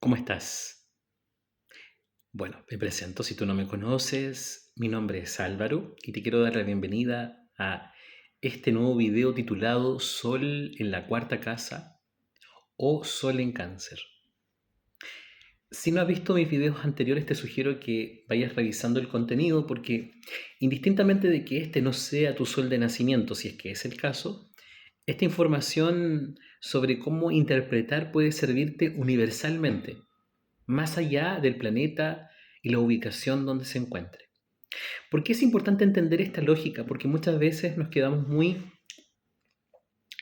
¿Cómo estás? Bueno, me presento si tú no me conoces. Mi nombre es Álvaro y te quiero dar la bienvenida a este nuevo video titulado Sol en la cuarta casa o Sol en Cáncer. Si no has visto mis videos anteriores, te sugiero que vayas revisando el contenido porque indistintamente de que este no sea tu sol de nacimiento, si es que es el caso, esta información sobre cómo interpretar puede servirte universalmente, más allá del planeta y la ubicación donde se encuentre. ¿Por qué es importante entender esta lógica? Porque muchas veces nos quedamos muy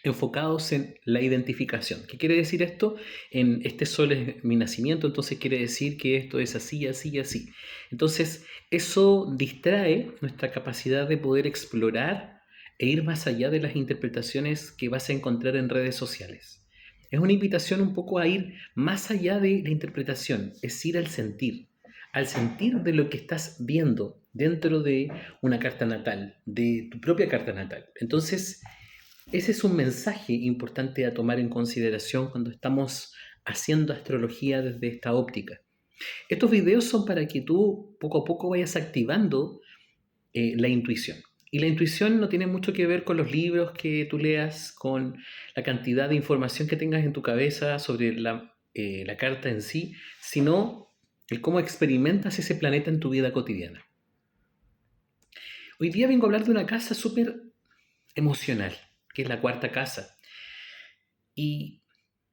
enfocados en la identificación. ¿Qué quiere decir esto? En este sol es mi nacimiento, entonces quiere decir que esto es así, así y así. Entonces, eso distrae nuestra capacidad de poder explorar e ir más allá de las interpretaciones que vas a encontrar en redes sociales. Es una invitación un poco a ir más allá de la interpretación, es ir al sentir de lo que estás viendo dentro de una carta natal, de tu propia carta natal. Entonces, ese es un mensaje importante a tomar en consideración cuando estamos haciendo astrología desde esta óptica. Estos videos son para que tú poco a poco vayas activando la intuición. Y la intuición no tiene mucho que ver con los libros que tú leas, con la cantidad de información que tengas en tu cabeza sobre la carta en sí, sino el cómo experimentas ese planeta en tu vida cotidiana. Hoy día vengo a hablar de una casa súper emocional, que es la cuarta casa. Y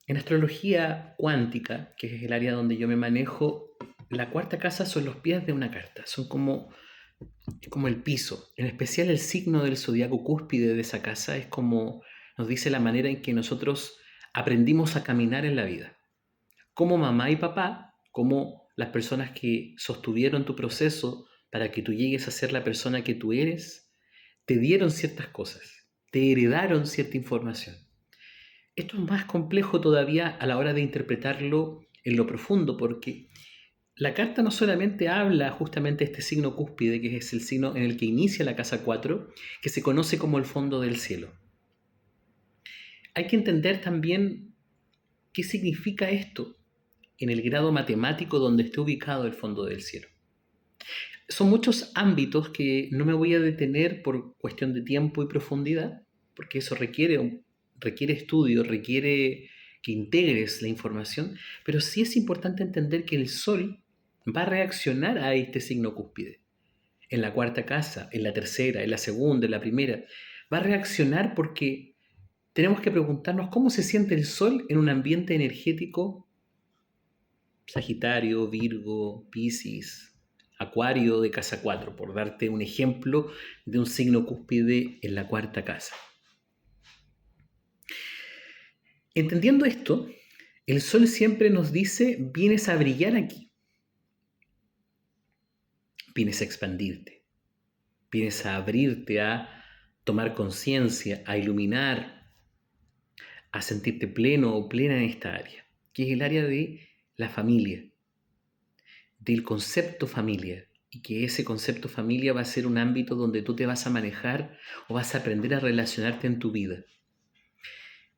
en astrología cuántica, que es el área donde yo me manejo, la cuarta casa son los pies de una carta, son como el piso. En especial el signo del zodiaco cúspide de esa casa es como nos dice la manera en que nosotros aprendimos a caminar en la vida. Como mamá y papá, como las personas que sostuvieron tu proceso para que tú llegues a ser la persona que tú eres, te dieron ciertas cosas, te heredaron cierta información. Esto es más complejo todavía a la hora de interpretarlo en lo profundo, porque la carta no solamente habla justamente de este signo cúspide, que es el signo en el que inicia la casa 4, que se conoce como el fondo del cielo. Hay que entender también qué significa esto en el grado matemático donde esté ubicado el fondo del cielo. Son muchos ámbitos que no me voy a detener por cuestión de tiempo y profundidad, porque eso requiere estudio, requiere que integres la información, pero sí es importante entender que el Sol va a reaccionar a este signo cúspide. En la cuarta casa, en la tercera, en la segunda, en la primera, va a reaccionar porque tenemos que preguntarnos cómo se siente el Sol en un ambiente energético Sagitario, Virgo, Piscis, Acuario de casa 4, por darte un ejemplo de un signo cúspide en la cuarta casa. Entendiendo esto, el Sol siempre nos dice, vienes a brillar aquí, vienes a expandirte, vienes a abrirte, a tomar conciencia, a iluminar, a sentirte pleno o plena en esta área, que es el área de la familia, del concepto familia, y que ese concepto familia va a ser un ámbito donde tú te vas a manejar o vas a aprender a relacionarte en tu vida.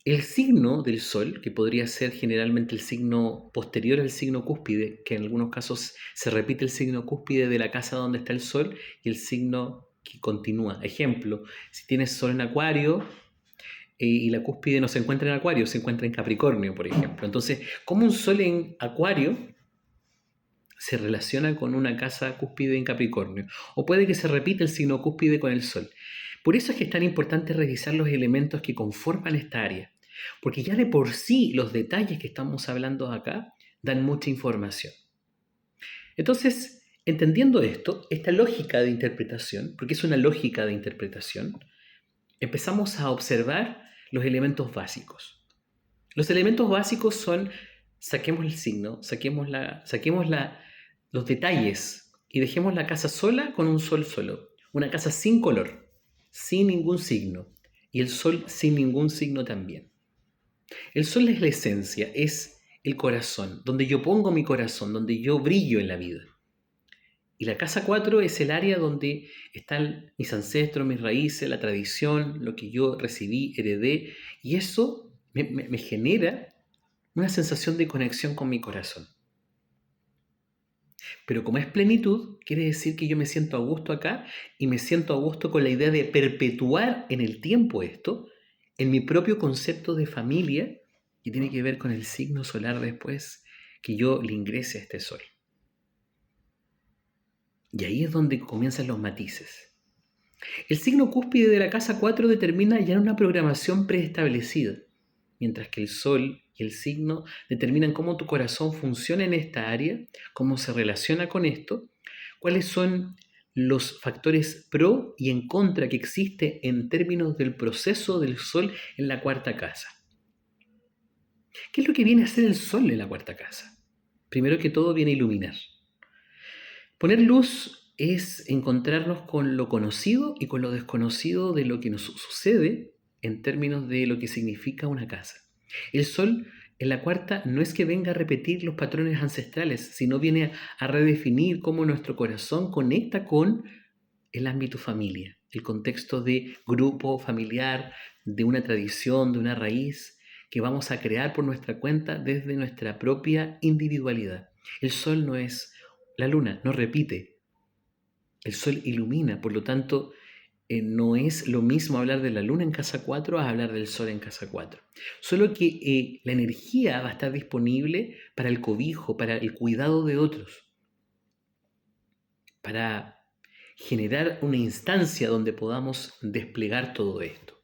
El signo del Sol, que podría ser generalmente el signo posterior al signo cúspide, que en algunos casos se repite el signo cúspide de la casa donde está el Sol y el signo que continúa. Ejemplo, si tienes Sol en Acuario y la cúspide no se encuentra en Acuario, se encuentra en Capricornio, por ejemplo. Entonces, como un Sol en Acuario se relaciona con una casa cúspide en Capricornio, o puede que se repita el signo cúspide con el Sol. Por eso es que es tan importante revisar los elementos que conforman esta área, porque ya de por sí los detalles que estamos hablando acá dan mucha información. Entonces, entendiendo esto, esta lógica de interpretación, porque es una lógica de interpretación, empezamos a observar los elementos básicos. Los elementos básicos son, saquemos el signo, saquemos los detalles y dejemos la casa sola con un sol solo. Una casa sin color, sin ningún signo. Y el sol sin ningún signo también. El sol es la esencia, es el corazón, donde yo pongo mi corazón, donde yo brillo en la vida. Y la casa 4 es el área donde están mis ancestros, mis raíces, la tradición, lo que yo recibí, heredé. Y eso me genera una sensación de conexión con mi corazón. Pero como es plenitud, quiere decir que yo me siento a gusto acá y me siento a gusto con la idea de perpetuar en el tiempo esto, en mi propio concepto de familia, que tiene que ver con el signo solar después que yo le ingrese a este sol. Y ahí es donde comienzan los matices. El signo cúspide de la casa 4 determina ya una programación preestablecida, mientras que el sol y el signo determinan cómo tu corazón funciona en esta área, cómo se relaciona con esto, cuáles son los factores pro y en contra que existe en términos del proceso del sol en la cuarta casa. ¿Qué es lo que viene a hacer el sol en la cuarta casa? Primero que todo viene a iluminar. Poner luz es encontrarnos con lo conocido y con lo desconocido de lo que nos sucede en términos de lo que significa una casa. El sol en la cuarta no es que venga a repetir los patrones ancestrales, sino viene a redefinir cómo nuestro corazón conecta con el ámbito familia, el contexto de grupo familiar, de una tradición, de una raíz que vamos a crear por nuestra cuenta desde nuestra propia individualidad. El sol no es la luna, no repite. El sol ilumina, por lo tanto, no es lo mismo hablar de la luna en casa 4 a hablar del sol en casa 4. Solo que la energía va a estar disponible para el cobijo, para el cuidado de otros, para generar una instancia donde podamos desplegar todo esto.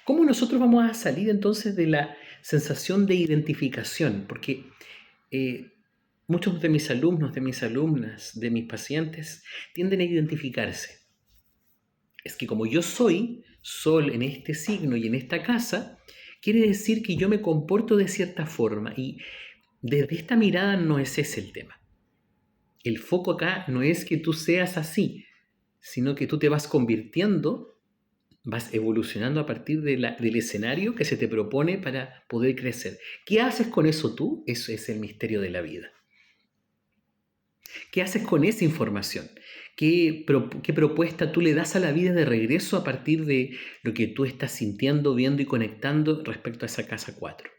¿Cómo nosotros vamos a salir entonces de la sensación de identificación? Porque muchos de mis alumnos, de mis alumnas, de mis pacientes tienden a identificarse. Es que como yo soy sol en este signo y en esta casa, quiere decir que yo me comporto de cierta forma y desde esta mirada no es ese el tema. El foco acá no es que tú seas así, sino que tú te vas convirtiendo, vas evolucionando a partir del escenario que se te propone para poder crecer. ¿Qué haces con eso tú? Eso es el misterio de la vida. ¿Qué haces con esa información? ¿Qué propuesta tú le das a la vida de regreso a partir de lo que tú estás sintiendo, viendo y conectando respecto a esa casa 4?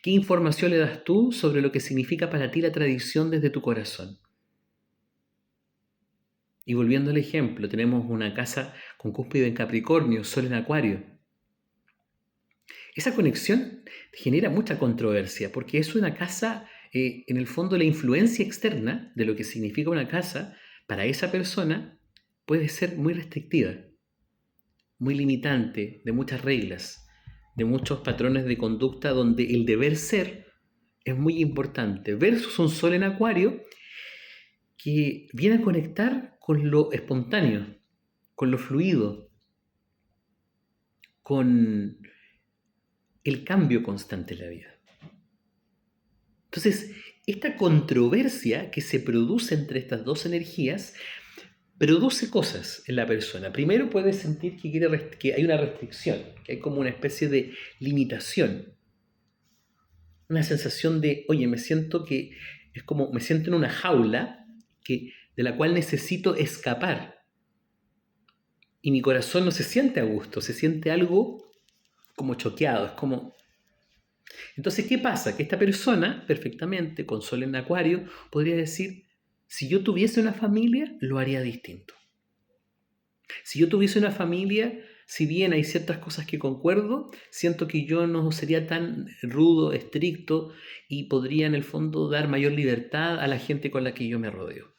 ¿Qué información le das tú sobre lo que significa para ti la tradición desde tu corazón? Y volviendo al ejemplo, tenemos una casa con cúspide en Capricornio, Sol en Acuario. Esa conexión genera mucha controversia porque es una casa, en el fondo la influencia externa de lo que significa una casa para esa persona puede ser muy restrictiva, muy limitante, de muchas reglas, de muchos patrones de conducta donde el deber ser es muy importante, versus un Sol en Acuario que viene a conectar con lo espontáneo, con lo fluido, con el cambio constante en la vida. Entonces, esta controversia que se produce entre estas dos energías produce cosas en la persona. Primero puede sentir que hay una restricción, que hay como una especie de limitación, una sensación de, oye, me siento en una jaula de la cual necesito escapar. Y mi corazón no se siente a gusto, se siente algo como choqueado, es como... Entonces, ¿qué pasa? Que esta persona, perfectamente, con Sol en Acuario, podría decir, si yo tuviese una familia, lo haría distinto. Si yo tuviese una familia, si bien hay ciertas cosas que concuerdo, siento que yo no sería tan rudo, estricto y podría en el fondo dar mayor libertad a la gente con la que yo me rodeo.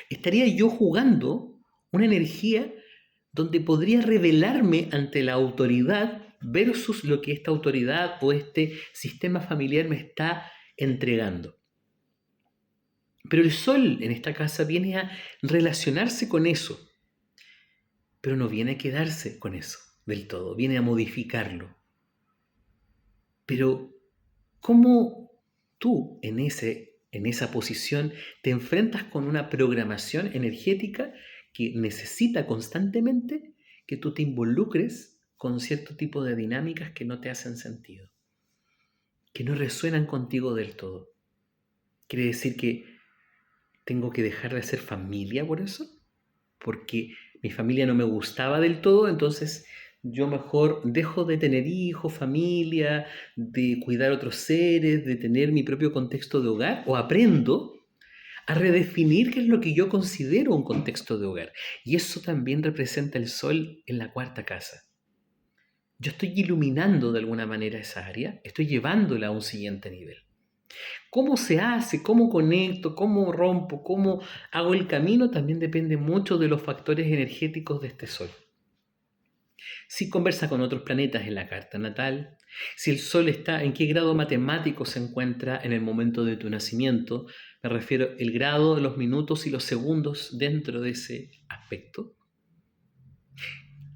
Estaría yo jugando una energía donde podría rebelarme ante la autoridad versus lo que esta autoridad o este sistema familiar me está entregando. Pero el sol en esta casa viene a relacionarse con eso, pero no viene a quedarse con eso del todo, viene a modificarlo. Pero, ¿cómo tú en esa posición te enfrentas con una programación energética que necesita constantemente que tú te involucres con cierto tipo de dinámicas que no te hacen sentido, que no resuenan contigo del todo? ¿Quiere decir que tengo que dejar de hacer familia por eso? Porque mi familia no me gustaba del todo, entonces yo mejor dejo de tener hijos, familia, de cuidar a otros seres, de tener mi propio contexto de hogar, o aprendo a redefinir qué es lo que yo considero un contexto de hogar. Y eso también representa el sol en la cuarta casa. Yo estoy iluminando de alguna manera esa área, estoy llevándola a un siguiente nivel. ¿Cómo se hace? ¿Cómo conecto? ¿Cómo rompo? ¿Cómo hago el camino? También depende mucho de los factores energéticos de este sol. Si conversa con otros planetas en la carta natal, si el Sol está en qué grado matemático se encuentra en el momento de tu nacimiento, me refiero el grado, los minutos y los segundos dentro de ese aspecto.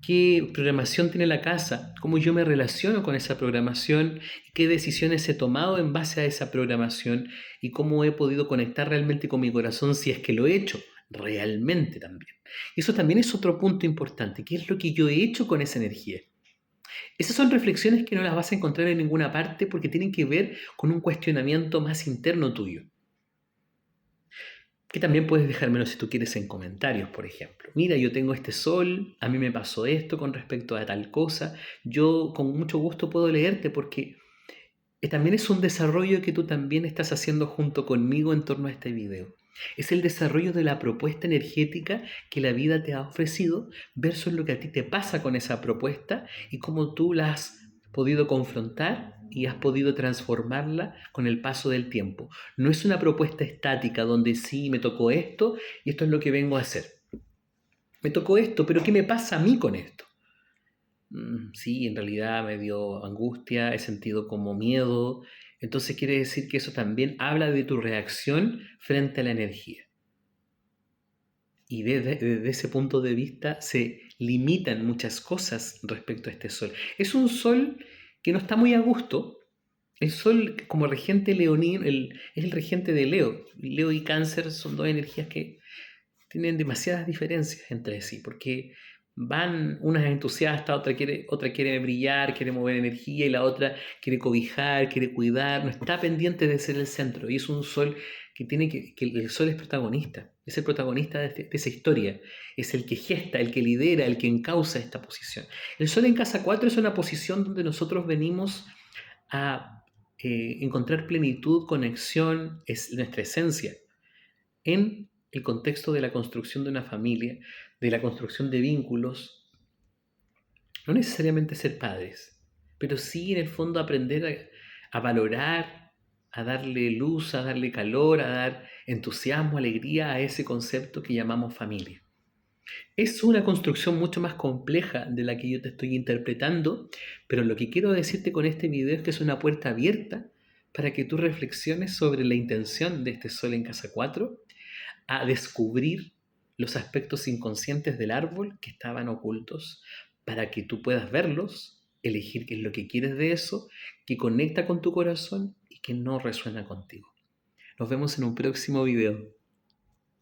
¿Qué programación tiene la casa? ¿Cómo yo me relaciono con esa programación? ¿Qué decisiones he tomado en base a esa programación? ¿Y cómo he podido conectar realmente con mi corazón si es que lo he hecho? Realmente también. Eso también es otro punto importante. ¿Qué es lo que yo he hecho con esa energía? Esas son reflexiones que no las vas a encontrar en ninguna parte porque tienen que ver con un cuestionamiento más interno tuyo. Que también puedes dejármelo si tú quieres en comentarios, por ejemplo. Mira, yo tengo este sol, a mí me pasó esto con respecto a tal cosa. Yo con mucho gusto puedo leerte porque también es un desarrollo que tú también estás haciendo junto conmigo en torno a este video. Es el desarrollo de la propuesta energética que la vida te ha ofrecido versus lo que a ti te pasa con esa propuesta y cómo tú la has podido confrontar y has podido transformarla con el paso del tiempo. No es una propuesta estática donde sí me tocó esto y esto es lo que vengo a hacer. Me tocó esto, pero ¿qué me pasa a mí con esto? Sí, en realidad me dio angustia, he sentido como miedo. Entonces quiere decir que eso también habla de tu reacción frente a la energía. Y desde ese punto de vista se limitan muchas cosas respecto a este sol. Es un sol que no está muy a gusto. El sol como regente leonino es el regente de Leo. Leo y Cáncer son dos energías que tienen demasiadas diferencias entre sí, porque van, una es entusiasta, otra quiere brillar, quiere mover energía, y la otra quiere cobijar, quiere cuidar, no está pendiente de ser el centro. Y es un sol que el sol es protagonista, es el protagonista de esa historia, es el que gesta, el que lidera, el que encausa esta posición. El sol en casa 4 es una posición donde nosotros venimos a encontrar plenitud, conexión, es nuestra esencia en el contexto de la construcción de una familia, de la construcción de vínculos, no necesariamente ser padres, pero sí en el fondo aprender a valorar, a darle luz, a darle calor, a dar entusiasmo, alegría a ese concepto que llamamos familia. Es una construcción mucho más compleja de la que yo te estoy interpretando, pero lo que quiero decirte con este video es que es una puerta abierta para que tú reflexiones sobre la intención de este sol en casa 4 a descubrir los aspectos inconscientes del árbol que estaban ocultos para que tú puedas verlos, elegir qué es lo que quieres de eso, que conecta con tu corazón y que no resuena contigo. Nos vemos en un próximo video.